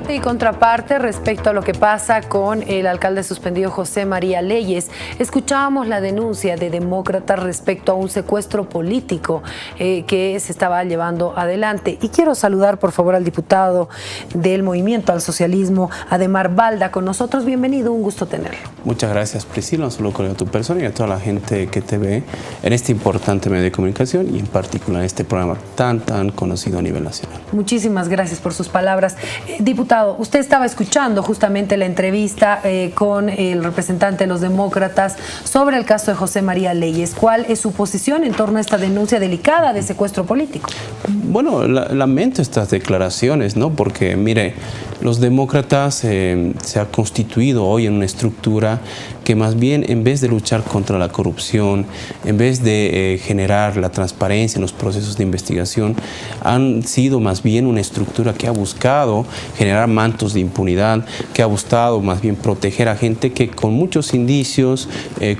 Parte y contraparte respecto a lo que pasa con el alcalde suspendido José María Leyes. Escuchábamos la denuncia de demócratas respecto a un secuestro político que se estaba llevando adelante. Y quiero saludar por favor al diputado del Movimiento al Socialismo, Ademar Balda, con nosotros. Bienvenido, un gusto tenerlo. Muchas gracias, Priscila. Un saludo a tu persona y a toda la gente que te ve en este importante medio de comunicación y en particular en este programa tan conocido a nivel nacional. Muchísimas gracias por sus palabras. Diputado, usted estaba escuchando justamente la entrevista con el representante de los demócratas sobre el caso de José María Leyes. ¿Cuál es su posición en torno a esta denuncia delicada de secuestro político? Bueno, lamento estas declaraciones, ¿no? Porque, mire, los demócratas se ha constituido hoy en una estructura que más bien, en vez de luchar contra la corrupción, en vez de generar la transparencia en los procesos de investigación, han sido más bien una estructura que ha buscado generar mantos de impunidad, que ha buscado más bien proteger a gente que con muchos indicios,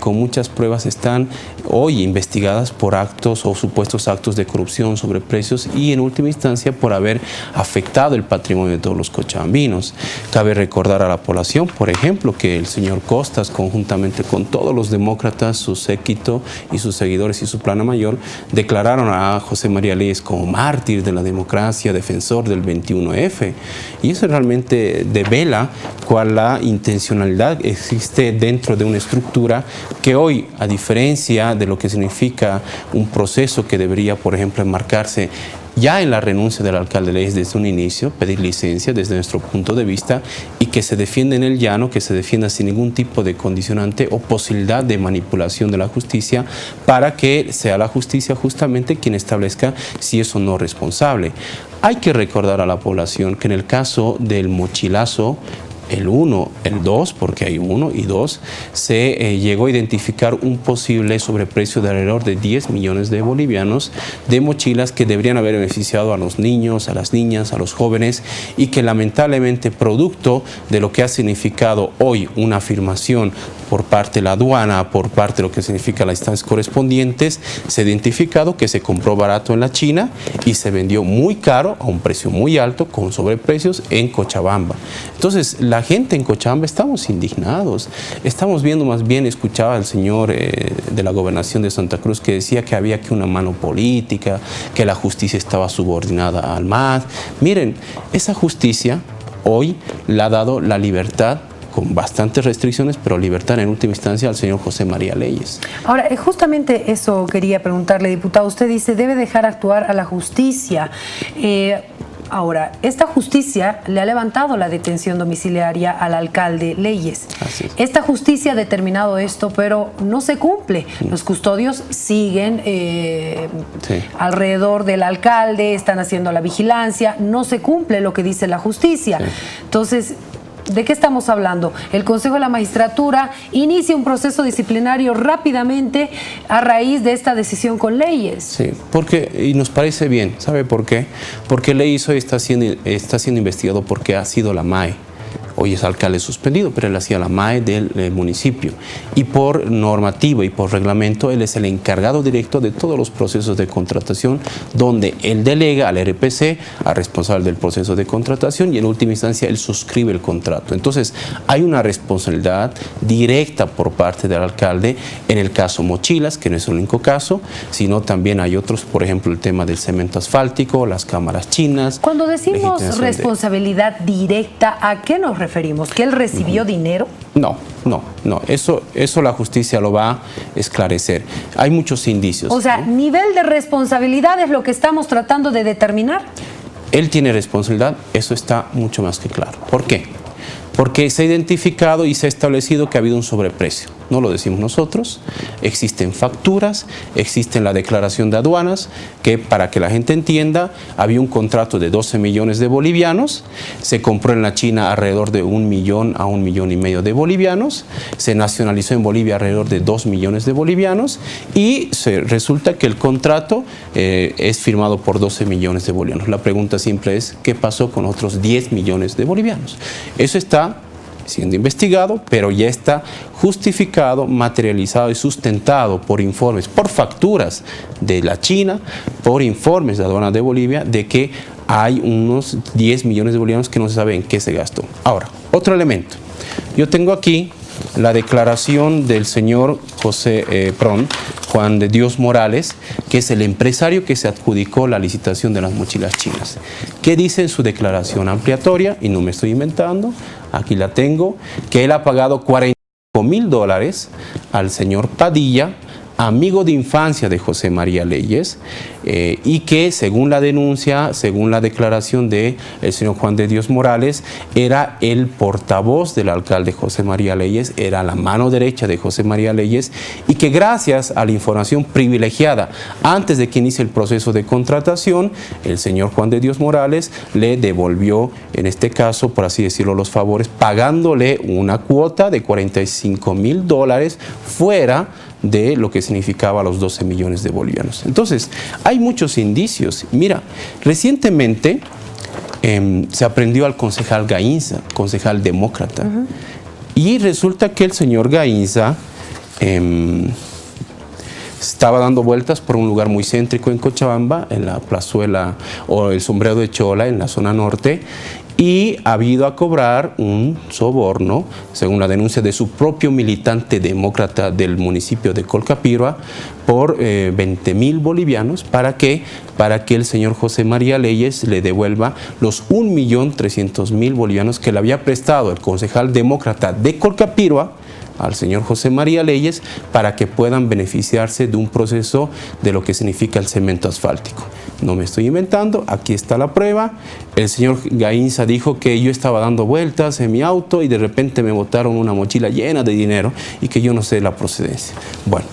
con muchas pruebas están hoy investigadas por actos o supuestos actos de corrupción, sobreprecios y en última instancia por haber afectado el patrimonio de todos los cochabambinos. Cabe recordar a la población, por ejemplo, que el señor Costas, conjuntamente con todos los demócratas, su séquito y sus seguidores y su plana mayor, declararon a José María Leyes como mártir de la democracia, defensor del 21F. Y eso realmente devela cuál la intencionalidad existe dentro de una estructura que hoy, a diferencia de lo que significa un proceso que debería, por ejemplo, enmarcarse ya en la renuncia del alcalde Leyes desde un inicio, pedir licencia desde nuestro punto de vista y que se defienda en el llano, que se defienda sin ningún tipo de condicionante o posibilidad de manipulación de la justicia para que sea la justicia justamente quien establezca si es o no responsable. Hay que recordar a la población que en el caso del mochilazo, el 1, el 2, porque hay 1 y 2, se llegó a identificar un posible sobreprecio de alrededor de 10 millones de bolivianos de mochilas que deberían haber beneficiado a los niños, a las niñas, a los jóvenes y que lamentablemente producto de lo que ha significado hoy una afirmación por parte de la aduana, por parte de lo que significa las instancias correspondientes, se ha identificado que se compró barato en la China y se vendió muy caro a un precio muy alto con sobreprecios en Cochabamba. Entonces, la gente en Cochabamba estamos indignados. Estamos viendo más bien, escuchaba al señor de la gobernación de Santa Cruz que decía que había que una mano política, que la justicia estaba subordinada al MAD. Miren, esa justicia hoy le ha dado la libertad con bastantes restricciones, pero libertad en última instancia al señor José María Leyes. Ahora, justamente eso quería preguntarle, diputado. Usted dice, debe dejar actuar a la justicia. Ahora, esta justicia le ha levantado la detención domiciliaria al alcalde Leyes. Así es. Esta justicia ha determinado esto, pero no se cumple. Los custodios siguen alrededor del alcalde, están haciendo la vigilancia, no se cumple lo que dice la justicia. Entonces, ¿de qué estamos hablando? El Consejo de la Magistratura inicia un proceso disciplinario rápidamente a raíz de esta decisión con Leyes. Sí, y nos parece bien. ¿Sabe por qué? Porque Leyes hoy está siendo investigado porque ha sido la MAE. Hoy es alcalde suspendido, pero él hacía la MAE del municipio. Y por normativa y por reglamento, él es el encargado directo de todos los procesos de contratación, donde él delega al RPC, al responsable del proceso de contratación, y en última instancia él suscribe el contrato. Entonces, hay una responsabilidad directa por parte del alcalde en el caso Mochilas, que no es el único caso, sino también hay otros, por ejemplo, el tema del cemento asfáltico, las cámaras chinas. Cuando decimos responsabilidad directa, ¿a qué nos referimos? ¿Que él recibió dinero? No. Eso la justicia lo va a esclarecer. Hay muchos indicios. O sea, nivel de responsabilidad es lo que estamos tratando de determinar. Él tiene responsabilidad, eso está mucho más que claro. ¿Por qué? Porque se ha identificado y se ha establecido que ha habido un sobreprecio. No lo decimos nosotros, existen facturas, existe la declaración de aduanas, que para que la gente entienda, había un contrato de 12 millones de bolivianos, se compró en la China alrededor de 1 millón a 1,5 millones de bolivianos, se nacionalizó en Bolivia alrededor de 2 millones de bolivianos y resulta que el contrato es firmado por 12 millones de bolivianos. La pregunta simple es, ¿qué pasó con otros 10 millones de bolivianos? Eso está siendo investigado, pero ya está justificado, materializado y sustentado por informes, por facturas de la China, por informes de aduana de Bolivia, de que hay unos 10 millones de bolivianos que no se sabe en qué se gastó. Ahora, otro elemento. Yo tengo aquí la declaración del señor Juan de Dios Morales, que es el empresario que se adjudicó la licitación de las mochilas chinas. ¿Qué dice en su declaración ampliatoria? Y no me estoy inventando, aquí la tengo, que él ha pagado $45,000 al señor Padilla, amigo de infancia de José María Leyes, y que según la denuncia, según la declaración del señor Juan de Dios Morales, era el portavoz del alcalde José María Leyes, era la mano derecha de José María Leyes, y que gracias a la información privilegiada antes de que inicie el proceso de contratación, el señor Juan de Dios Morales le devolvió, en este caso, por así decirlo, los favores, pagándole una cuota de $45,000 fuera de lo que significaba los 12 millones de bolivianos. Entonces, hay muchos indicios. Mira, recientemente se aprendió al concejal Gainza, concejal demócrata, y resulta que el señor Gainza estaba dando vueltas por un lugar muy céntrico en Cochabamba, en la plazuela o el Sombrero de Chola, en la zona norte, y ha ido a cobrar un soborno, según la denuncia de su propio militante demócrata del municipio de Colcapirua, por 20,000 bolivianos para que el señor José María Leyes le devuelva los 1.300.000 bolivianos que le había prestado el concejal demócrata de Colcapirua al señor José María Leyes para que puedan beneficiarse de un proceso de lo que significa el cemento asfáltico. No me estoy inventando, aquí está la prueba. El señor Gainza dijo que yo estaba dando vueltas en mi auto y de repente me botaron una mochila llena de dinero y que yo no sé la procedencia. Bueno,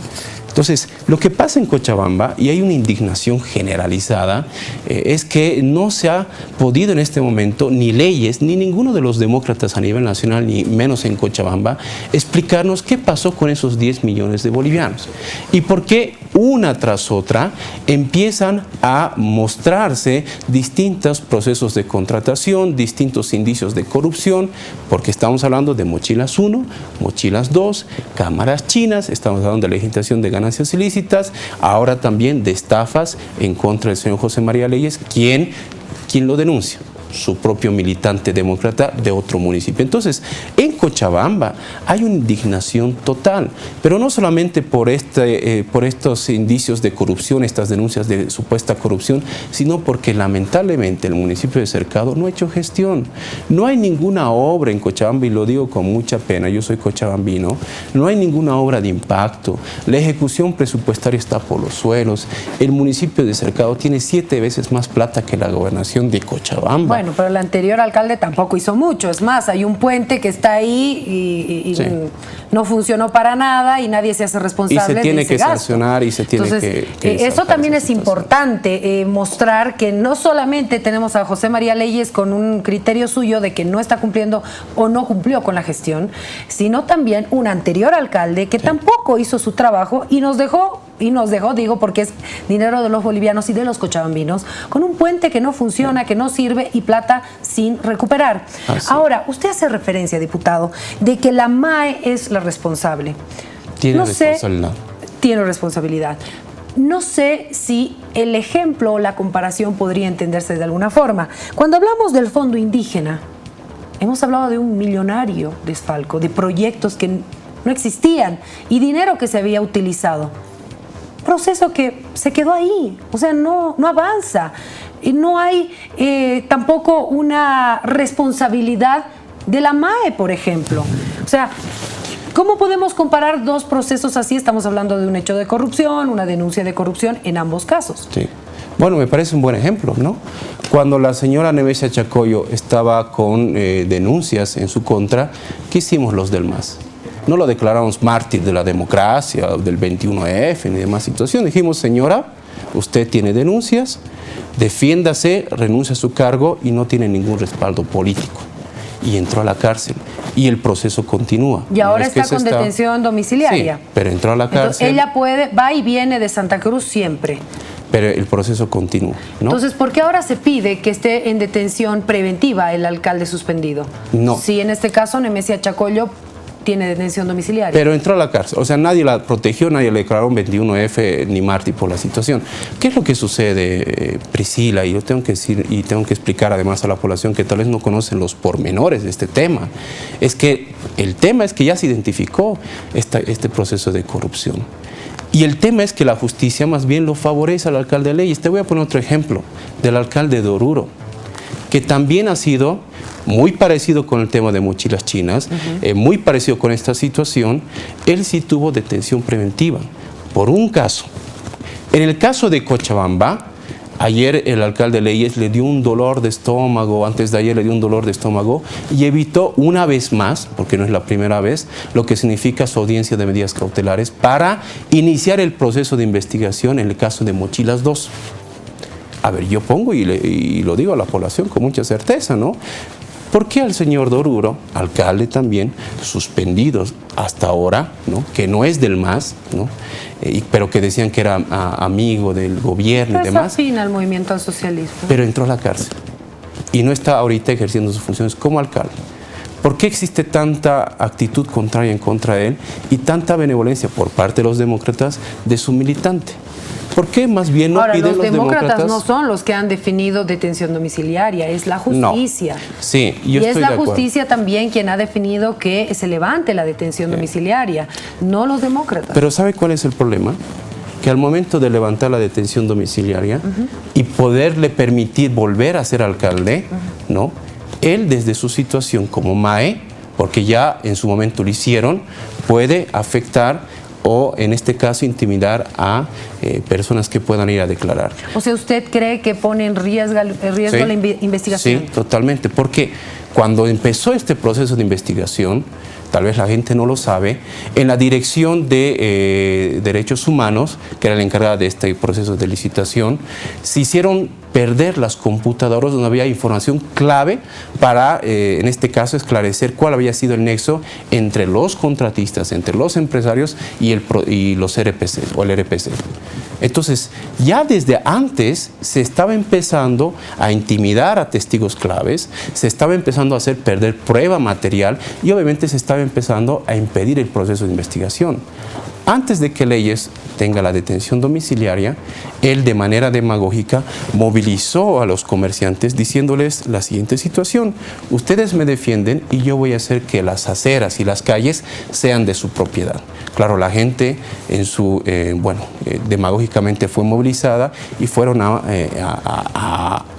entonces, lo que pasa en Cochabamba, y hay una indignación generalizada, es que no se ha podido en este momento, ni Leyes, ni ninguno de los demócratas a nivel nacional, ni menos en Cochabamba, explicarnos qué pasó con esos 10 millones de bolivianos. Y por qué una tras otra empiezan a mostrarse distintos procesos de contratación, distintos indicios de corrupción, porque estamos hablando de mochilas 1, mochilas 2, cámaras chinas, estamos hablando de legislación de ganancias ilícitas, ahora también de estafas en contra del señor José María Leyes, ¿quién lo denuncia? Su propio militante demócrata de otro municipio. Entonces, en Cochabamba hay una indignación total, pero no solamente por estos indicios de corrupción, estas denuncias de supuesta corrupción, sino porque lamentablemente el municipio de Cercado no ha hecho gestión. No hay ninguna obra en Cochabamba, y lo digo con mucha pena, yo soy cochabambino, no hay ninguna obra de impacto, la ejecución presupuestaria está por los suelos, el municipio de Cercado tiene 7 veces más plata que la gobernación de Cochabamba. Bueno, pero el anterior alcalde tampoco hizo mucho. Es más, hay un puente que está ahí y sí, no funcionó para nada y nadie se hace responsable de ese gasto. Y se tiene que sancionar y se tiene que eso también es importante, mostrar que no solamente tenemos a José María Leyes con un criterio suyo de que no está cumpliendo o no cumplió con la gestión, sino también un anterior alcalde que tampoco hizo su trabajo y nos dejó, digo, porque es dinero de los bolivianos y de los cochabambinos, con un puente que no funciona, que no sirve y plata sin recuperar. Ahora, usted hace referencia, diputado, de que la MAE es la responsable. Tiene responsabilidad. Tiene responsabilidad. No sé si el ejemplo o la comparación podría entenderse de alguna forma. Cuando hablamos del fondo indígena, hemos hablado de un millonario desfalco, de proyectos que no existían y dinero que se había utilizado. Proceso que se quedó ahí, o sea, no avanza. Y no hay tampoco una responsabilidad de la MAE, por ejemplo. O sea, ¿cómo podemos comparar dos procesos así? Estamos hablando de un hecho de corrupción, una denuncia de corrupción en ambos casos. Sí. Bueno, me parece un buen ejemplo, ¿no? Cuando la señora Nevesia Chacoyo estaba con denuncias en su contra, ¿qué hicimos los del MAS? No lo declaramos mártir de la democracia, del 21F ni demás situación. Dijimos, señora, usted tiene denuncias, defiéndase, renuncia a su cargo y no tiene ningún respaldo político. Y entró a la cárcel y el proceso continúa. Y ahora está con detención domiciliaria. Sí, pero entró a la cárcel. Entonces, ella va y viene de Santa Cruz siempre. Pero el proceso continúa, ¿no? Entonces, ¿por qué ahora se pide que esté en detención preventiva el alcalde suspendido? No. Si en este caso Nevesia Chacoyo tiene detención domiciliaria. Pero entró a la cárcel. O sea, nadie la protegió, nadie le declaró un 21F ni mártir por la situación. ¿Qué es lo que sucede, Priscila? Y yo tengo que decir, y tengo que explicar además a la población que tal vez no conocen los pormenores de este tema. Es que el tema es que ya se identificó este proceso de corrupción. Y el tema es que la justicia más bien lo favorece al alcalde Leyes. Te voy a poner otro ejemplo del alcalde de Oruro, que también ha sido muy parecido con el tema de mochilas chinas, muy parecido con esta situación. Él sí tuvo detención preventiva por un caso. En el caso de Cochabamba, ayer el alcalde Leyes le dio un dolor de estómago, antes de ayer le dio un dolor de estómago y evitó una vez más, porque no es la primera vez, lo que significa su audiencia de medidas cautelares para iniciar el proceso de investigación en el caso de Mochilas 2. A ver, yo pongo y lo digo a la población con mucha certeza, ¿no? ¿Por qué al señor de Oruro, alcalde también, suspendidos hasta ahora, ¿no? Que no es del MAS, ¿no? Pero que decían que era amigo del gobierno y demás? Afín al movimiento al socialismo. Pero entró a la cárcel y no está ahorita ejerciendo sus funciones como alcalde. ¿Por qué existe tanta actitud contraria en contra de él y tanta benevolencia por parte de los demócratas de su militante? ¿Por qué más bien no piden los demócratas? No son los que han definido detención domiciliaria, es la justicia. No. Sí, yo y estoy es de la justicia también quien ha definido que se levante la detención domiciliaria, no los demócratas. Pero ¿sabe cuál es el problema? Que al momento de levantar la detención domiciliaria y poderle permitir volver a ser alcalde, ¿no? Él desde su situación como MAE, porque ya en su momento lo hicieron, puede afectar o en este caso intimidar a personas que puedan ir a declarar. O sea, ¿usted cree que pone en riesgo la investigación? Sí, totalmente, porque cuando empezó este proceso de investigación, tal vez la gente no lo sabe, en la Dirección de Derechos Humanos, que era la encargada de este proceso de licitación, se hicieron perder las computadoras donde había información clave para, en este caso, esclarecer cuál había sido el nexo entre los contratistas, entre los empresarios y los RPC o el RPC. Entonces, ya desde antes se estaba empezando a intimidar a testigos claves, se estaba empezando a hacer perder prueba material y obviamente se estaba empezando a impedir el proceso de investigación. Antes de que Leyes tenga la detención domiciliaria, él de manera demagógica movilizó a los comerciantes diciéndoles la siguiente situación: ustedes me defienden y yo voy a hacer que las aceras y las calles sean de su propiedad. Claro, la gente en su, demagógicamente fue movilizada y fueron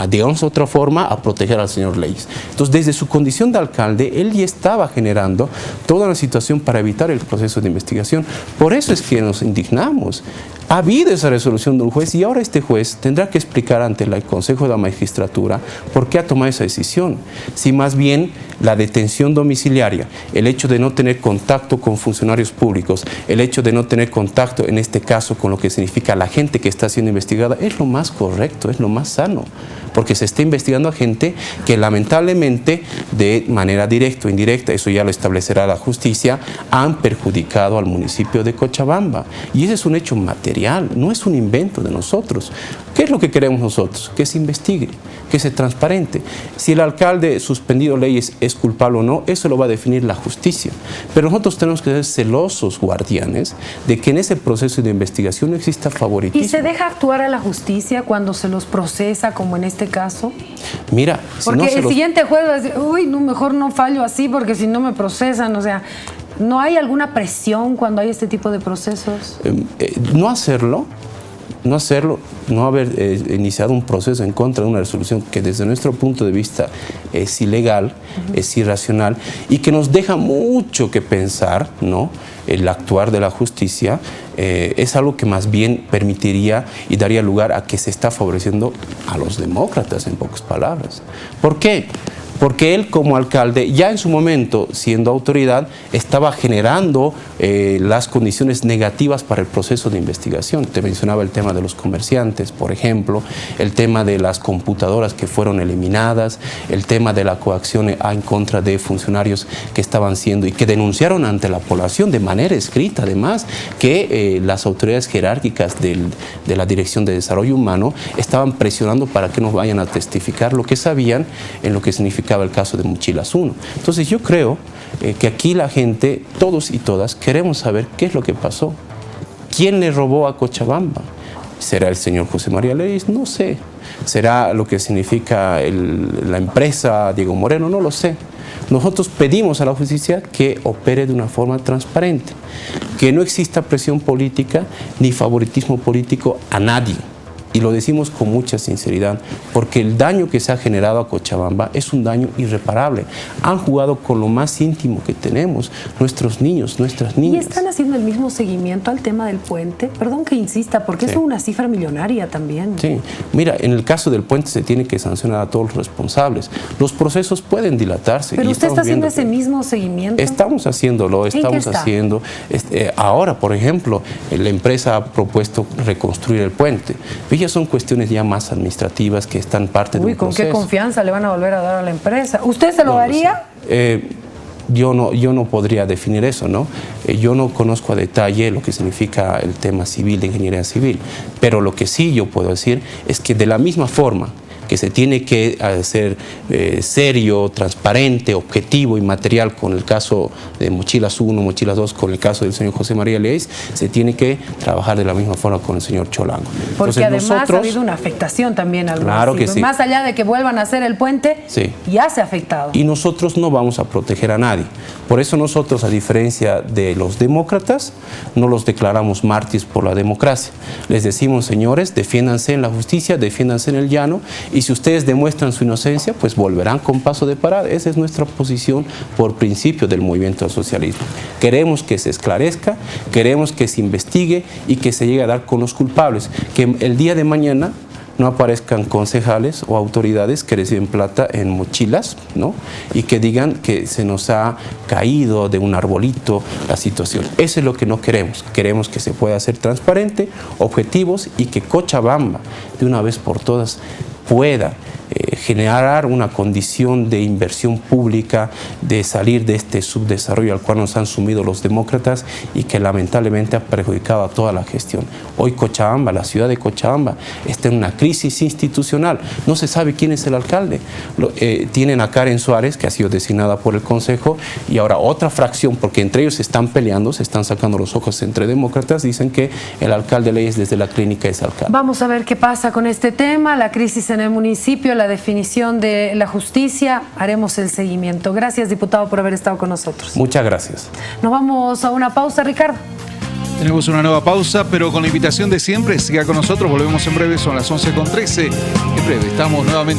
digamos de otra forma, a proteger al señor Leyes. Entonces, desde su condición de alcalde, él ya estaba generando toda una situación para evitar el proceso de investigación. Por eso es que nos indignamos. Ha habido esa resolución de un juez y ahora este juez tendrá que explicar ante el Consejo de la Magistratura por qué ha tomado esa decisión. Si más bien la detención domiciliaria, el hecho de no tener contacto con funcionarios públicos, el hecho de no tener contacto en este caso con lo que significa la gente que está siendo investigada, es lo más correcto, es lo más sano, porque se está investigando a gente que lamentablemente de manera directa o indirecta, eso ya lo establecerá la justicia, han perjudicado al municipio de Cochabamba. Y ese es un hecho material, no es un invento de nosotros. ¿Qué es lo que queremos nosotros? Que se investigue, que se transparente. Si el alcalde suspendido Leyes es culpable o no, eso lo va a definir la justicia. Pero nosotros tenemos que ser celosos guardianes de que en ese proceso de investigación no exista favoritismo. ¿Y se deja actuar a la justicia cuando se los procesa, como en este caso? Mira, porque si el siguiente juez va a decir, uy, no, mejor no fallo así porque si no me procesan, o sea, ¿no hay alguna presión cuando hay este tipo de procesos? No hacerlo, no haber iniciado un proceso en contra de una resolución que desde nuestro punto de vista es ilegal, es irracional y que nos deja mucho que pensar, ¿no? El actuar de la justicia es algo que más bien permitiría y daría lugar a que se está favoreciendo a los demócratas, en pocas palabras. ¿Por qué? Porque él como alcalde, ya en su momento, siendo autoridad, estaba generando las condiciones negativas para el proceso de investigación. Te mencionaba el tema de los comerciantes, por ejemplo, el tema de las computadoras que fueron eliminadas, el tema de la coacción en contra de funcionarios que estaban siendo y que denunciaron ante la población de manera escrita, además, que las autoridades jerárquicas de la Dirección de Desarrollo Humano estaban presionando para que no vayan a testificar lo que sabían en lo que significa el caso de Mochilas 1. Entonces yo creo que aquí la gente, todos y todas, queremos saber qué es lo que pasó. ¿Quién le robó a Cochabamba? ¿Será el señor José María Leyes? No sé. ¿Será lo que significa la empresa Diego Moreno? No lo sé. Nosotros pedimos a la justicia que opere de una forma transparente, que no exista presión política ni favoritismo político a nadie. Y lo decimos con mucha sinceridad, porque el daño que se ha generado a Cochabamba es un daño irreparable. Han jugado con lo más íntimo que tenemos, nuestros niños, nuestras niñas. ¿Y están haciendo el mismo seguimiento al tema del puente? Perdón que insista, porque es una cifra millonaria también. Sí, mira, en el caso del puente se tiene que sancionar a todos los responsables. Los procesos pueden dilatarse. ¿Pero usted está haciendo ese mismo seguimiento? Estamos haciéndolo, estamos haciendo. Ahora, por ejemplo, la empresa ha propuesto reconstruir el puente. Ya son cuestiones ya más administrativas que están parte de un proceso. ¿Con qué confianza le van a volver a dar a la empresa? ¿Usted se lo daría? Yo no podría definir eso, ¿no? Yo no conozco a detalle lo que significa el tema civil, de ingeniería civil, pero lo que sí yo puedo decir es que de la misma forma que se tiene que hacer serio, transparente, objetivo y material con el caso de Mochilas 1, Mochilas 2, con el caso del señor José María Leyes, se tiene que trabajar de la misma forma con el señor Cholango. Porque además ha habido una afectación también al municipio. Claro que sí. Más allá de que vuelvan a hacer el puente, ya se ha afectado. Y nosotros no vamos a proteger a nadie. Por eso nosotros, a diferencia de los demócratas, no los declaramos mártires por la democracia. Les decimos, señores, defiéndanse en la justicia, defiéndanse en el llano, y si ustedes demuestran su inocencia, pues volverán con paso de parada. Esa es nuestra posición por principio del movimiento al socialismo. Queremos que se esclarezca, queremos que se investigue y que se llegue a dar con los culpables. Que el día de mañana no aparezcan concejales o autoridades que reciben plata en mochilas, ¿no? Y que digan que se nos ha caído de un arbolito la situación. Eso es lo que no queremos. Queremos que se pueda hacer transparente, objetivos, y que Cochabamba, de una vez por todas, pueda generar una condición de inversión pública, de salir de este subdesarrollo al cual nos han sumido los demócratas y que lamentablemente ha perjudicado a toda la gestión. Hoy Cochabamba, la ciudad de Cochabamba, está en una crisis institucional. No se sabe quién es el alcalde. Tienen a Karen Suárez, que ha sido designada por el Consejo, y ahora otra fracción, porque entre ellos se están peleando, se están sacando los ojos entre demócratas, dicen que el alcalde Leyes desde la clínica es alcalde. Vamos a ver qué pasa con este tema, la crisis en el municipio, la definición de la justicia. Haremos el seguimiento. Gracias, diputado, por haber estado con nosotros. Muchas gracias. Nos vamos a una pausa, Ricardo. Tenemos una nueva pausa, pero con la invitación de siempre, siga con nosotros, volvemos en breve, son las 11:13. En breve estamos nuevamente.